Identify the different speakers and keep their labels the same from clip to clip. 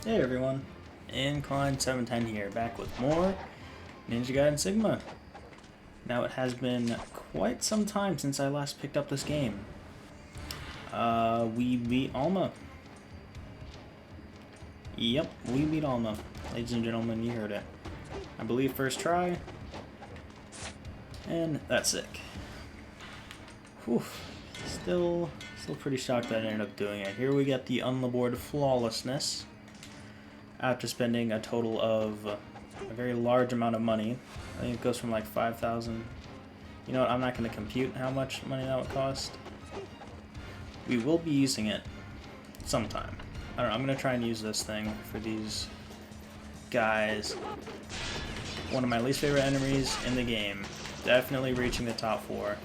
Speaker 1: Hey everyone, Incline710 here, back with more Ninja Gaiden Sigma. Now it has been quite some time since I last picked up this game. We beat Alma. Yep, we beat Alma. Ladies and gentlemen, you heard it. I believe first try. And that's sick. Whew. Still pretty shocked that I ended up doing it. Here we get the unlaboured flawlessness. After spending a total of a very large amount of money. I think it goes from like 5,000. You know what, I'm not going to compute how much money that would cost. We will be using it sometime. I don't know, I'm going to try and use this thing for these guys. One of my least favorite enemies in the game. Definitely reaching the top 4.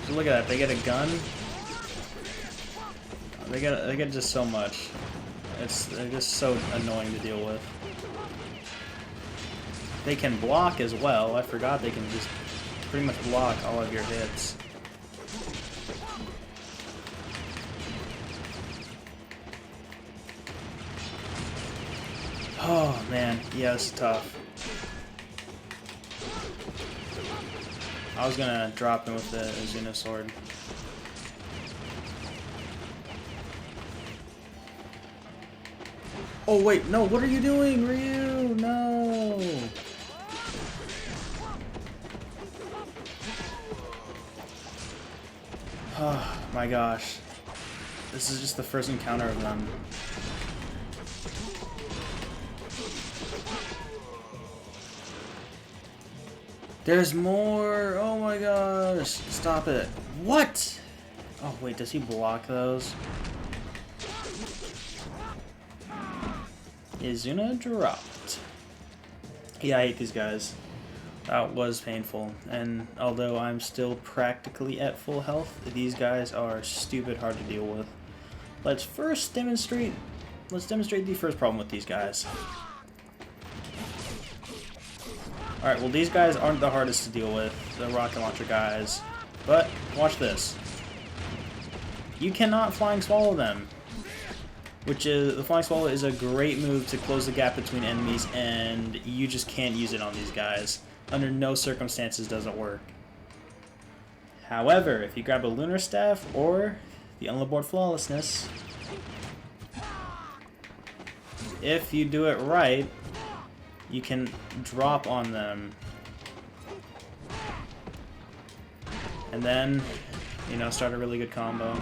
Speaker 1: Look at that, they get a gun. They get just so much. They're just so annoying to deal with. They can block as well. I forgot they can just pretty much block all of your hits. Oh man, yeah, it's tough. I was gonna drop him with the Azuna sword. Oh wait, no, what are you doing, Ryu? No! Oh my gosh. This is just the first encounter of them. There's more! Oh my gosh! Stop it. What? Oh wait, does he block those? Izuna dropped. Yeah, I hate these guys. That was painful. And although I'm still practically at full health, these guys are stupid hard to deal with. Let's demonstrate the first problem with these guys. Alright, well these guys aren't the hardest to deal with, the rocket launcher guys. But, watch this. You cannot flying swallow them. The flying swallow is a great move to close the gap between enemies, and you just can't use it on these guys. Under no circumstances does it work. However, if you grab a lunar staff or the unlaboured flawlessness, if you do it right, you can drop on them. And then, you know, start a really good combo.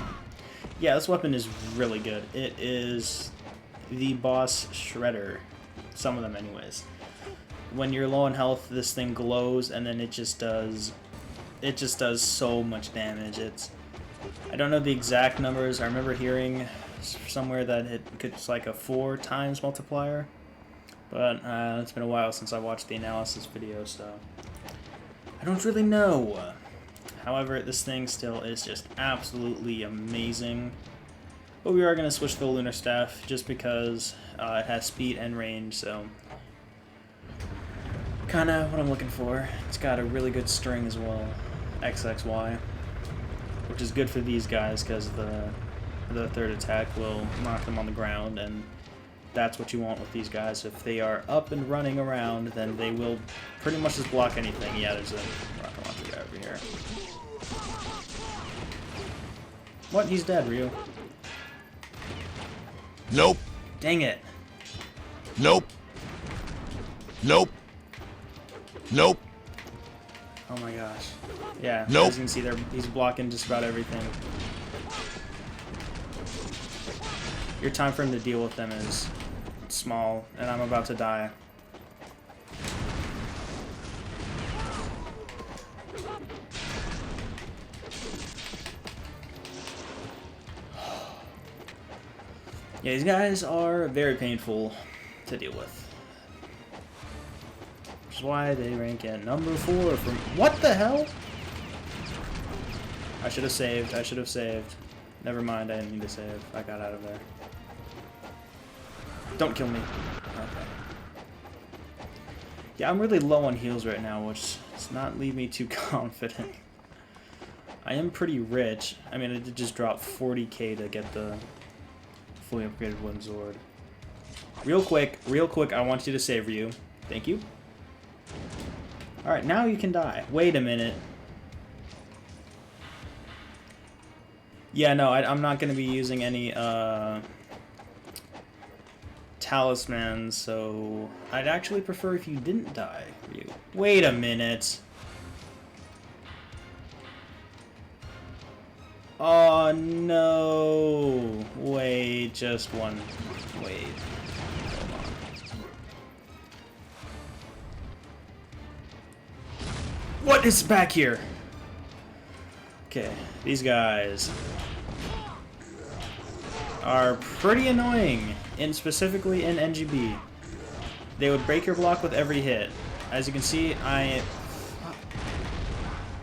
Speaker 1: Yeah, this weapon is really good. It is the boss shredder. Some of them anyways. When you're low on health, this thing glows and then it just does so much damage. I don't know the exact numbers. I remember hearing somewhere that it's like a 4 times multiplier. But it's been a while since I watched the analysis video, so I don't really know. However, this thing still is just absolutely amazing. But we are going to switch to the lunar staff just because it has speed and range, so kind of what I'm looking for. It's got a really good string as well, XXY, which is good for these guys because the third attack will knock them on the ground, and that's what you want with these guys. If they are up and running around, then they will pretty much just block anything. Yeah, there's a rocket launcher guy over here. What? He's dead, Ryu.
Speaker 2: Nope.
Speaker 1: Dang it.
Speaker 2: Nope. Nope. Nope.
Speaker 1: Oh my gosh. Yeah,
Speaker 2: nope.
Speaker 1: As you can see there, he's blocking just about everything. Your time for him to deal with them is small, and I'm about to die. Yeah, these guys are very painful to deal with. Which is why they rank at number 4 from... What the hell? I should have saved. I should have saved. Never mind, I didn't need to save. I got out of there. Don't kill me. Okay. Yeah, I'm really low on heals right now, which does not leave me too confident. I am pretty rich. I mean, I did just drop 40k to get the fully upgraded wooden sword. Real quick, I want you to save you. Thank you. Alright, now you can die. Wait a minute. Yeah, no, I'm not going to be using any talismans, so I'd actually prefer if you didn't die, Ryu. Wait a minute. Oh no! Wait, just one. Wait. Hold on. What is back here? Okay, these guys are pretty annoying, and specifically in NGB. They would break your block with every hit. As you can see,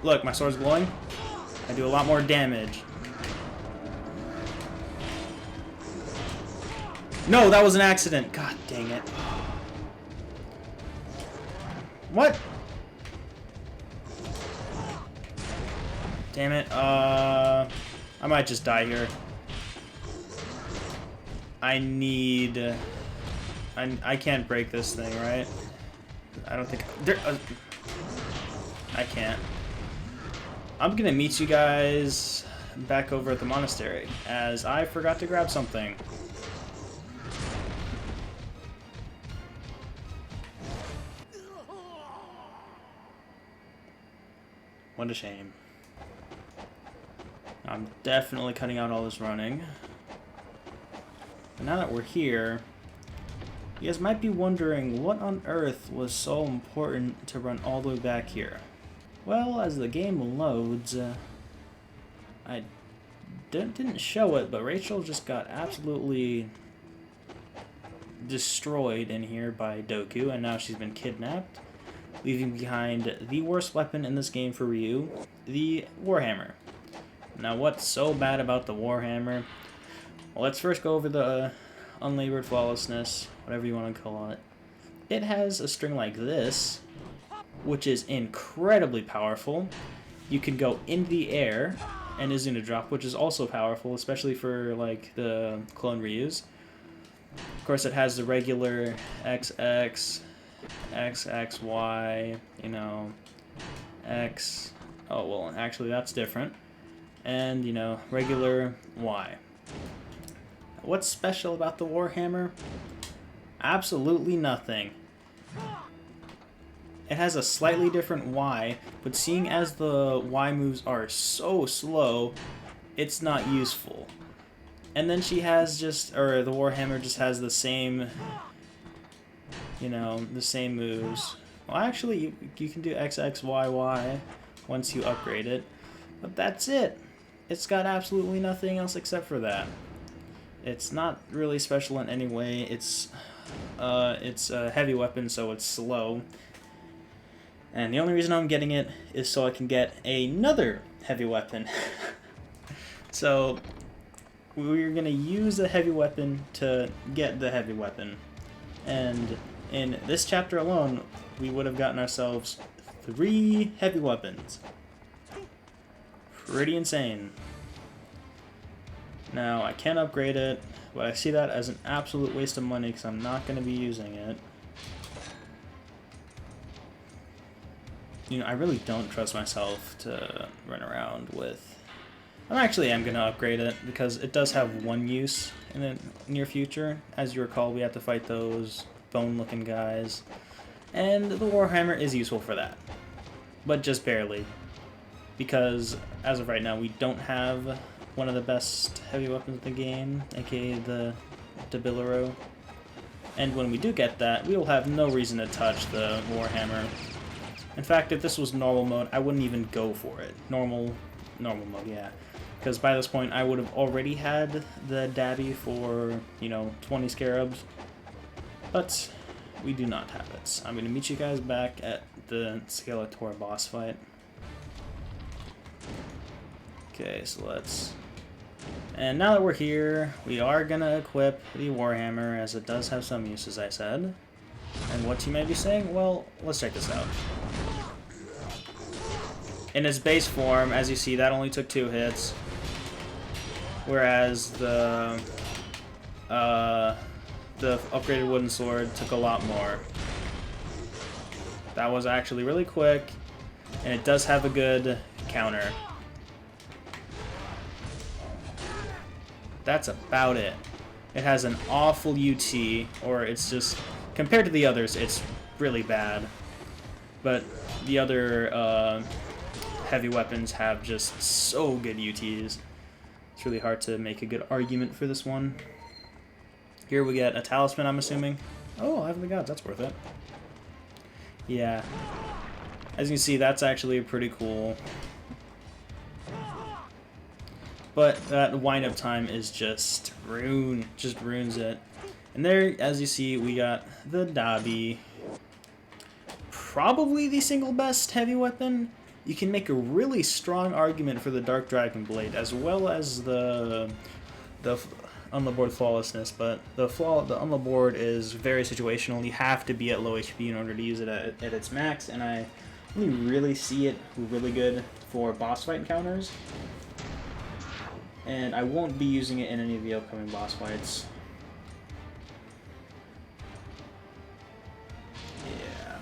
Speaker 1: look, my sword's glowing. I do a lot more damage. No, that was an accident. God dang it. What? Damn it. I might just die here. I can't break this thing, right? I don't think... I can't. I'm gonna meet you guys back over at the monastery, as I forgot to grab something. What a shame. I'm definitely cutting out all this running. But now that we're here, you guys might be wondering what on earth was so important to run all the way back here. Well, as the game loads, I didn't show it, but Rachel just got absolutely destroyed in here by Doku, and now she's been kidnapped, leaving behind the worst weapon in this game for Ryu, the Warhammer. Now, what's so bad about the Warhammer? Well, let's first go over the unlabored flawlessness, whatever you want to call it. It has a string like this, which is incredibly powerful. You can go in the air and is going to drop, which is also powerful, especially for like the clone Ryus. Of course, it has the regular XX, XXY, you know, X. Oh, well, actually, that's different. And, you know, regular Y. What's special about the Warhammer? Absolutely nothing. It has a slightly different Y, but seeing as the Y moves are so slow, it's not useful. And then she has the Warhammer just has the same, you know, the same moves. Well, actually, you can do XXYY once you upgrade it, but that's it. It's got absolutely nothing else except for that. It's not really special in any way. It's a heavy weapon, so it's slow. And the only reason I'm getting it is so I can get another heavy weapon. So we're gonna use the heavy weapon to get the heavy weapon. And in this chapter alone, we would have gotten ourselves 3 heavy weapons. Pretty insane. Now, I can upgrade it, but I see that as an absolute waste of money because I'm not going to be using it. You know, I really don't trust myself to run around with... I'm going to upgrade it because it does have one use in the near future. As you recall, we have to fight those bone-looking guys. And the Warhammer is useful for that. But just barely. Because, as of right now, we don't have one of the best heavy weapons in the game, aka the Debilero. And when we do get that, we will have no reason to touch the Warhammer. In fact, if this was normal mode, I wouldn't even go for it. Normal mode, yeah. Because by this point, I would have already had the Dabby for, you know, 20 scarabs. But we do not have it. I'm going to meet you guys back at the Skeletor boss fight. Okay, so let's... And now that we're here, we are going to equip the Warhammer, as it does have some use, as I said. And what you may be saying? Well, let's check this out. In its base form, as you see, that only took 2 hits. Whereas the upgraded wooden sword took a lot more. That was actually really quick, and it does have a good counter. That's about it. It has an awful UT, or it's just, compared to the others, it's really bad. But the other heavy weapons have just so good UTs. It's really hard to make a good argument for this one. Here we get a talisman, I'm assuming. Oh, Heaven of the Gods, that's worth it. Yeah. As you can see, that's actually pretty cool. But that wind-up time is just ruins it. And there, as you see, we got the Dabi. Probably the single best heavy weapon. You can make a really strong argument for the Dark Dragon Blade, as well as the Unlabord Flawlessness, but the Unlabord is very situational. You have to be at low HP in order to use it at its max, and I only really see it really good for boss fight encounters. And I won't be using it in any of the upcoming boss fights. Yeah.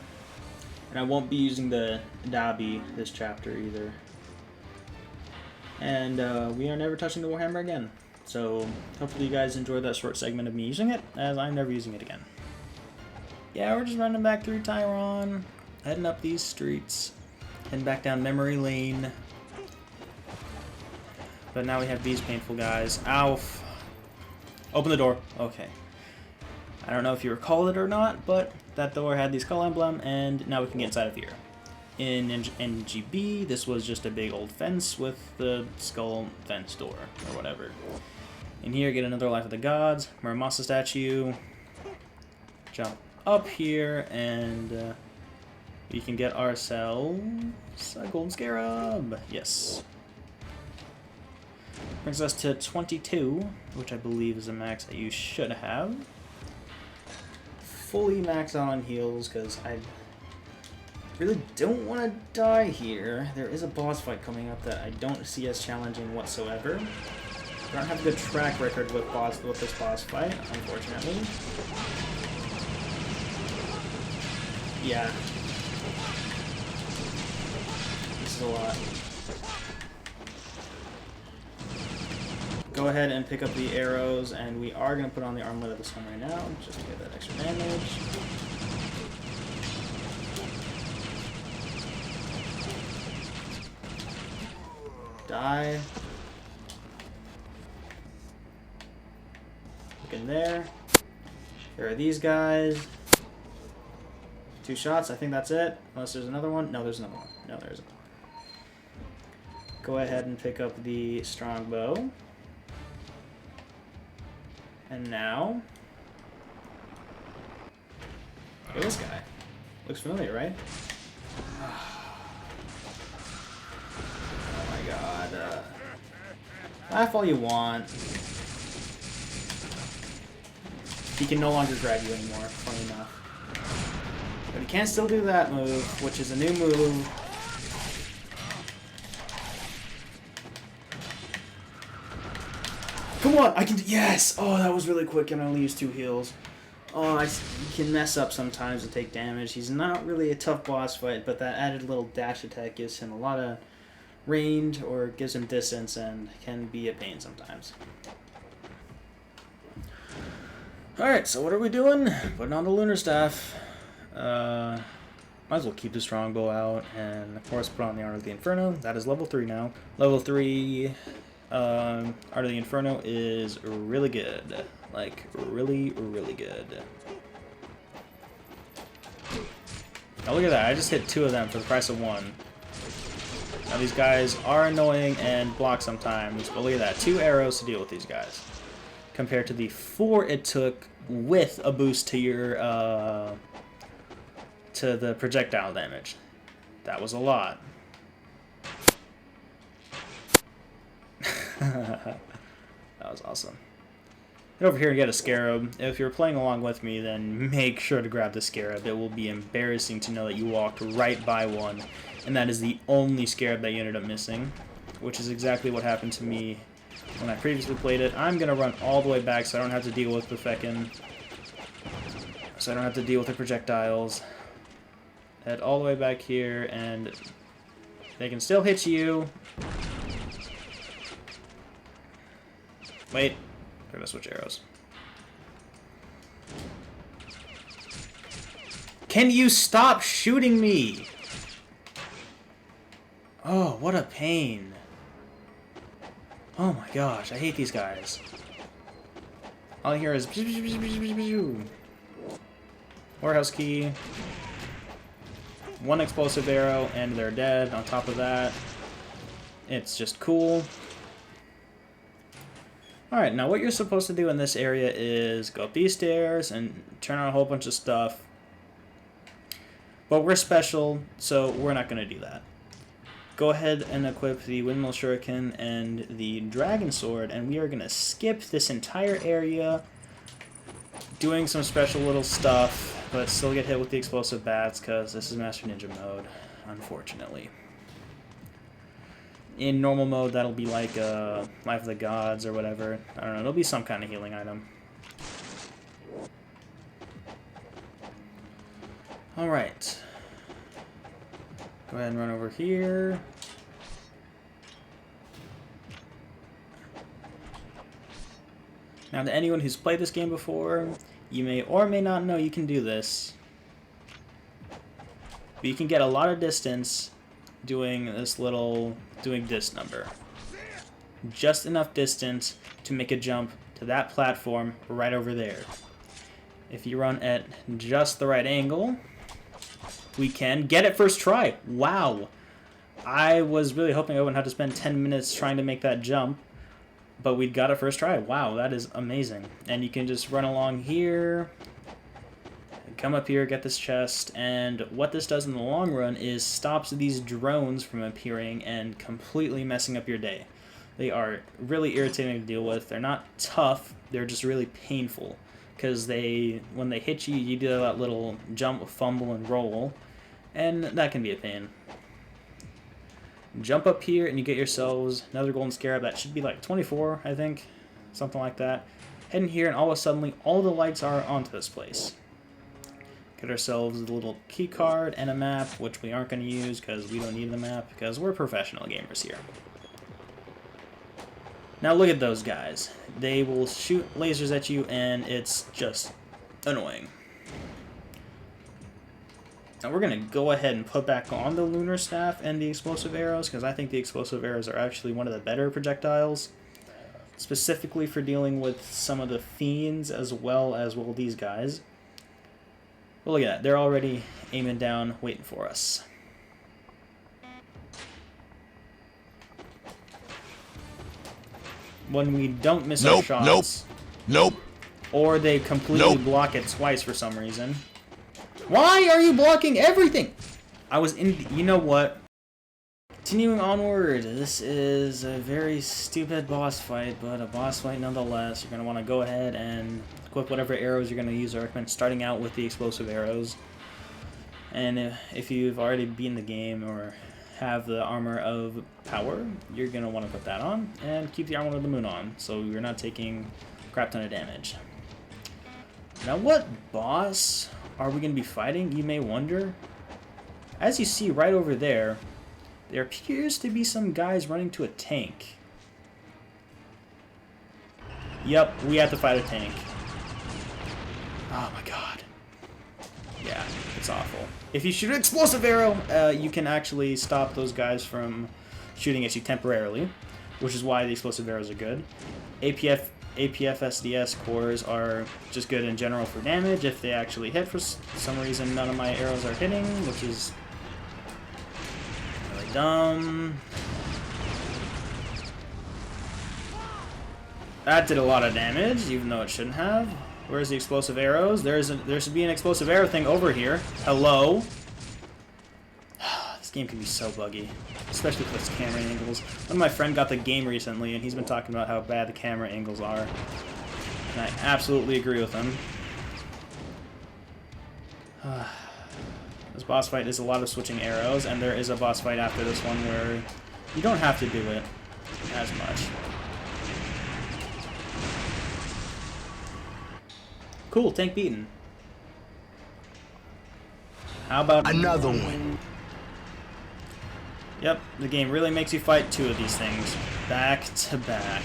Speaker 1: And I won't be using the Dabi this chapter either. And we are never touching the Warhammer again. So hopefully you guys enjoyed that short segment of me using it, as I'm never using it again. Yeah, we're just running back through Tyron, heading up these streets, heading back down memory lane. But now we have these painful guys. Ow! Open the door. Okay. I don't know if you recall it or not, but that door had the skull emblem, and now we can get inside of here. In NGB, this was just a big old fence with the skull fence door, or whatever. In here, get another Life of the Gods, Muramasa statue. Jump up here, and we can get ourselves a golden scarab. Yes. Brings us to 22, which I believe is a max that you should have. Fully maxed out on heals, because I really don't want to die here. There is a boss fight coming up that I don't see as challenging whatsoever. I don't have a good track record with this boss fight, unfortunately. Yeah. This is a lot. Go ahead and pick up the arrows, and we are going to put on the armlet of this one right now, just to get that extra damage. Die. Look in there. There are these guys. 2 shots, I think that's it. Unless there's another one. No, there's another one. No, there isn't. Go ahead and pick up the strongbow. And now... look at this guy. Looks familiar, right? Oh my god. Laugh all you want. He can no longer grab you anymore, funny enough. But he can still do that move, which is a new move. Come on, I can. Yes! Oh, that was really quick, and I only used 2 heals. Oh, he can mess up sometimes and take damage. He's not really a tough boss fight, but that added little dash attack gives him a lot of range, or gives him distance, and can be a pain sometimes. Alright, so what are we doing? Putting on the Lunar Staff. Might as well keep the Strongbow out, and of course put on the Art of the Inferno. That is level 3 now. Level 3... Art of the Inferno is really good. Like, really, really good. Oh, look at that. I just hit 2 of them for the price of 1. Now, these guys are annoying and block sometimes, but look at that. 2 arrows to deal with these guys. Compared to the 4 it took with a boost to your, to the projectile damage. That was a lot. That was awesome. Head over here and get a scarab. If you're playing along with me, then make sure to grab the scarab. It will be embarrassing to know that you walked right by one, and that is the only scarab that you ended up missing, which is exactly what happened to me when I previously played it. I'm gonna run all the way back so I don't have to deal with the projectiles. Head all the way back here, and they can still hit you. Wait, I'm gonna switch arrows. Can you stop shooting me? Oh, what a pain. Oh my gosh, I hate these guys. All I hear is warehouse key. One explosive arrow, and they're dead. On top of that, it's just cool. Alright, now what you're supposed to do in this area is go up these stairs and turn on a whole bunch of stuff. But we're special, so we're not going to do that. Go ahead and equip the Windmill Shuriken and the Dragon Sword, and we are going to skip this entire area, doing some special little stuff, but still get hit with the explosive bats, because this is Master Ninja mode, unfortunately. In normal mode, that'll be like Life of the Gods or whatever. I don't know, it'll be some kind of healing item. Alright. Go ahead and run over here. Now, to anyone who's played this game before, you may or may not know you can do this. But you can get a lot of distance doing this number. Just enough distance to make a jump to that platform right over there. If you run at just the right angle, we can get it first try. Wow. I was really hoping I wouldn't have to spend 10 minutes trying to make that jump, but we got it first try. Wow, that is amazing. And you can just run along here, come up here, get this chest, and what this does in the long run is stops these drones from appearing and completely messing up your day. They are really irritating to deal with. They're not tough, they're just really painful, because when they hit you, you do that little jump, fumble, and roll, and that can be a pain. Jump up here and you get yourselves another golden scarab. That should be like 24, I think, something like that. Head in here and all of a sudden all the lights are onto this place. Get ourselves a little key card and a map, which we aren't going to use because we don't need the map because we're professional gamers here. Now look at those guys. They will shoot lasers at you and it's just annoying. Now we're going to go ahead and put back on the lunar staff and the explosive arrows because I think the explosive arrows are actually one of the better projectiles, specifically for dealing with some of the fiends as well these guys. But look at that, they're already aiming down, waiting for us. When we don't miss our shots, or they completely block it twice for some reason. Why are you blocking everything? You know what? Continuing onward, this is a very stupid boss fight, but a boss fight nonetheless. You're going to want to go ahead and equip whatever arrows you're going to use. I recommend starting out with the explosive arrows. And if you've already beaten the game or have the armor of power, you're going to want to put that on. And keep the armor of the moon on, so you're not taking a crap ton of damage. Now what boss are we going to be fighting, you may wonder? As you see right over there, there appears to be some guys running to a tank. Yep, we have to fight a tank. Oh my god. Yeah, it's awful. If you shoot an explosive arrow, you can actually stop those guys from shooting at you temporarily, which is why the explosive arrows are good. APF SDS cores are just good in general for damage if they actually hit. For some reason, none of my arrows are hitting, which is really dumb. That did a lot of damage, even though it shouldn't have. Where's the explosive arrows? There should be an explosive arrow thing over here. Hello? This game can be so buggy, especially with its camera angles. One of my friends got the game recently, and he's been talking about how bad the camera angles are. And I absolutely agree with him. This boss fight is a lot of switching arrows, and there is a boss fight after this one where you don't have to do it as much. Cool, tank beaten. How about
Speaker 2: Another one?
Speaker 1: Yep, the game really makes you fight 2 of these things back to back.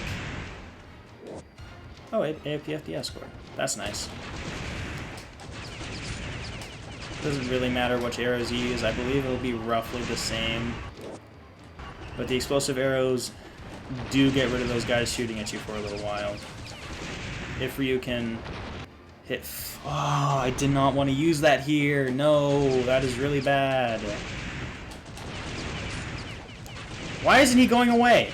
Speaker 1: Oh, APFDS score. That's nice. Doesn't really matter which arrows you use. I believe it'll be roughly the same. But the explosive arrows do get rid of those guys shooting at you for a little while. If Ryu can hit... Oh, I did not want to use that here. No, that is really bad. Why isn't he going away?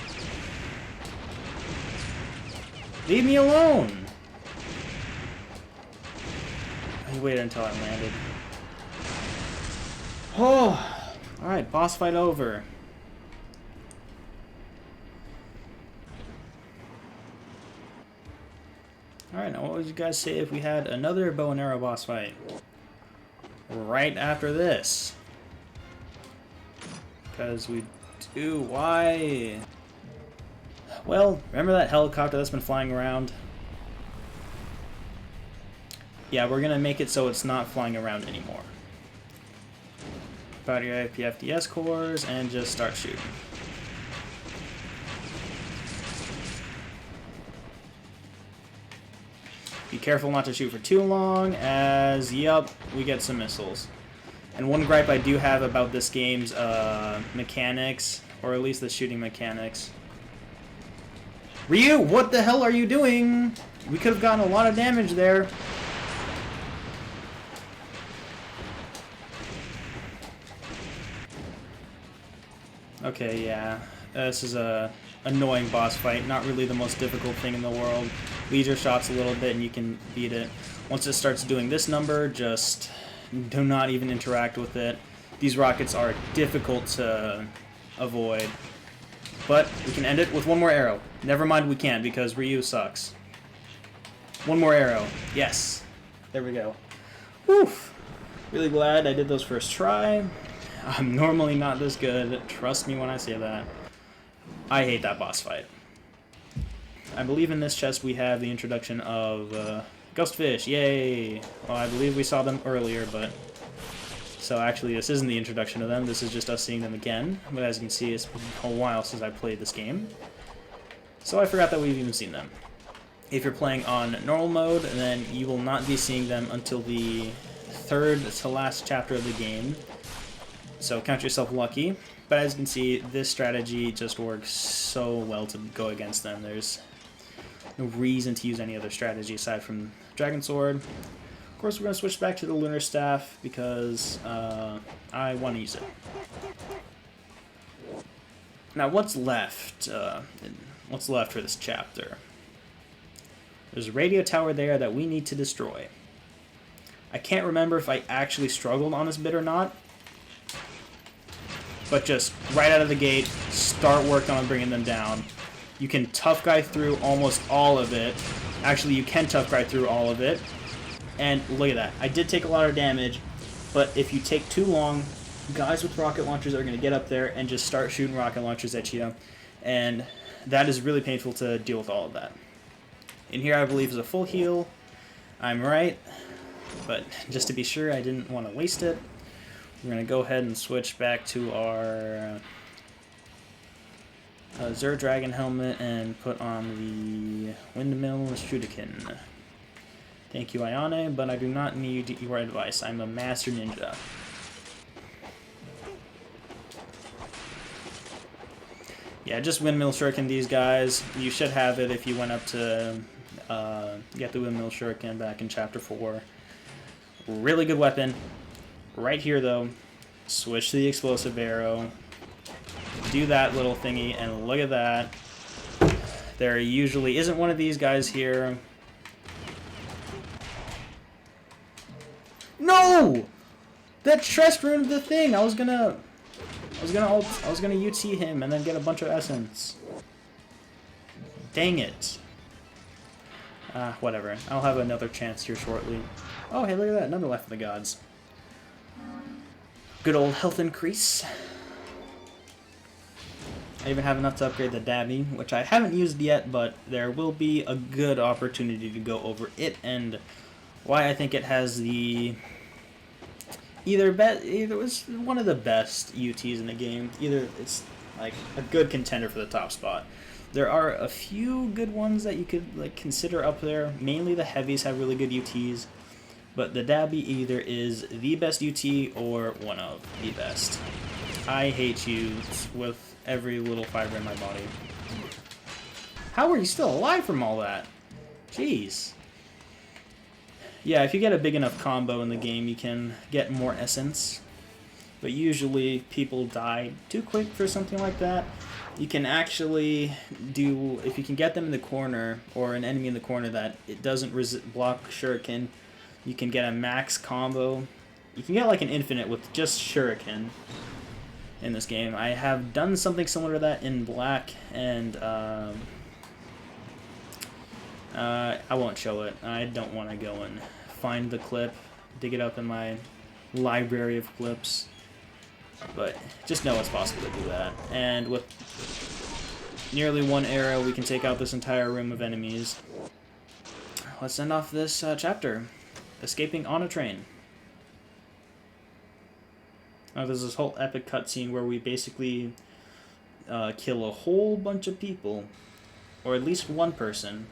Speaker 1: Leave me alone. I waited until I landed. Oh, alright, boss fight over. Alright, now what would you guys say if we had another bow and arrow boss fight? Right after this. Because we do, why? Well, remember that helicopter that's been flying around? Yeah, we're gonna make it so it's not flying around anymore. Put out your IPFDS cores and just start shooting. Be careful not to shoot for too long, as, yup, we get some missiles. And one gripe I do have about this game's mechanics, or at least the shooting mechanics. Ryu, what the hell are you doing? We could have gotten a lot of damage there. Okay, yeah. This is a annoying boss fight. Not really the most difficult thing in the world. Lead your shots a little bit and you can beat it. Once it starts doing this number, just do not even interact with it. These rockets are difficult to avoid. But we can end it with one more arrow. Never mind, we can't because Ryu sucks. One more arrow. Yes. There we go. Woof. Really glad I did those first try. I'm normally not this good. Trust me when I say that. I hate that boss fight. I believe in this chest we have the introduction of ghost fish. Yay! Well, I believe we saw them earlier, but... So actually, this isn't the introduction of them. This is just us seeing them again. But as you can see, it's been a while since I played this game. So I forgot that we've even seen them. If you're playing on normal mode, then you will not be seeing them until the third to last chapter of the game. So count yourself lucky. But as you can see, this strategy just works so well to go against them. There's no reason to use any other strategy aside from Dragon Sword. Of course, we're going to switch back to the Lunar Staff because I want to use it. Now, what's left? What's left for this chapter? There's a radio tower there that we need to destroy. I can't remember if I actually struggled on this bit or not. But just right out of the gate, start working on bringing them down. You can tough guy through almost all of it. Actually, you can tough guy through all of it. And look at that. I did take a lot of damage, but if you take too long, guys with rocket launchers are going to get up there and just start shooting rocket launchers at you. And that is really painful to deal with all of that. In here, I believe, is a full heal. I'm right. But just to be sure, I didn't want to waste it. We're going to go ahead and switch back to our Zer Dragon helmet and put on the Windmill Shuriken. Thank you, Ayane, but I do not need your advice. I'm a master ninja. Yeah, just Windmill Shuriken these guys. You should have it if you went up to get the Windmill Shuriken back in Chapter 4. Really good weapon. Right here, though, switch to the explosive arrow. Do that little thingy, and look at that. There usually isn't one of these guys here. No! That chest ruined the thing. I was gonna UT him and then get a bunch of essence. Dang it. Whatever. I'll have another chance here shortly. Oh, hey, look at that. Another Life of the Gods. Good old health increase. I even have enough to upgrade the Dabby, which I haven't used yet, but there will be a good opportunity to go over it and why I think it has the either was one of the best UTs in the game. Either it's like a good contender for the top spot. There are a few good ones that you could like consider up there. Mainly the heavies have really good UTs, but the Dabby either is the best UT or one of the best. I hate you with every little fiber in my body. How are you still alive from all that? Jeez. Yeah, if you get a big enough combo in the game, you can get more essence. But usually people die too quick for something like that. You can actually do, if you can get them in the corner, or an enemy in the corner that it doesn't block Shuriken, you can get a max combo. You can get like an infinite with just Shuriken in this game. I have done something similar to that in Black, and I won't show it. I don't want to go and find the clip, dig it up in my library of clips, but just know it's possible to do that. And with nearly one arrow, we can take out this entire room of enemies. Let's end off this chapter, escaping on a train. There's this whole epic cutscene where we basically kill a whole bunch of people, or at least one person,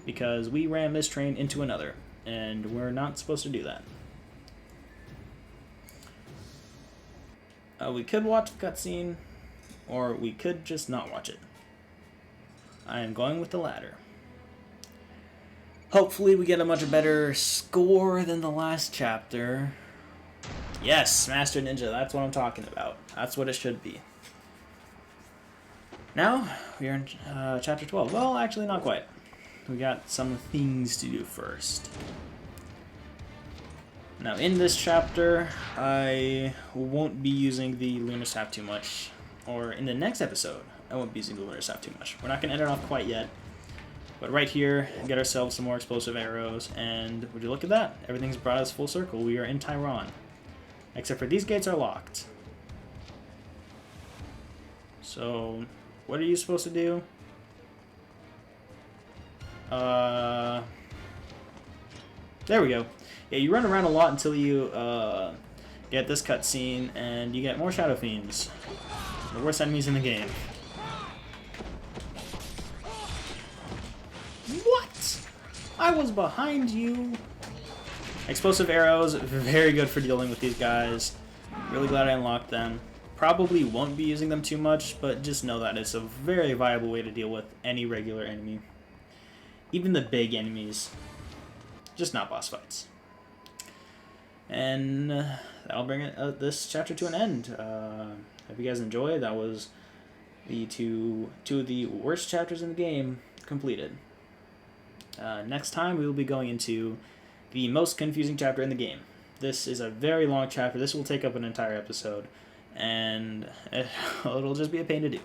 Speaker 1: because we ran this train into another, and we're not supposed to do that. We could watch the cutscene, or we could just not watch it. I am going with the latter. Hopefully we get a much better score than the last chapter. Yes, Master Ninja, that's what I'm talking about. That's what it should be. Now, we are in chapter 12. Well, actually not quite. We got some things to do first. Now, in this chapter, I won't be using the Lunar Staff too much. Or in the next episode, I won't be using the Lunar Staff too much. We're not going to end it off quite yet. But right here, get ourselves some more explosive arrows. And would you look at that? Everything's brought us full circle. We are in Tairan. Except for these gates are locked. So, what are you supposed to do? There we go. Yeah, you run around a lot until you get this cutscene, and you get more Shadow Fiends. The worst enemies in the game. What? I was behind you. Explosive arrows, very good for dealing with these guys. Really glad I unlocked them. Probably won't be using them too much, but just know that it's a very viable way to deal with any regular enemy. Even the big enemies. Just not boss fights. And that'll bring this chapter to an end. Hope you guys enjoyed. That was the two of the worst chapters in the game completed. Next time we will be going into the most confusing chapter in the game. This is a very long chapter. This will take up an entire episode, and it'll just be a pain to do.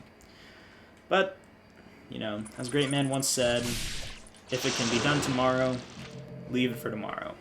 Speaker 1: But, you know, as Great Man once said, if it can be done tomorrow, leave it for tomorrow.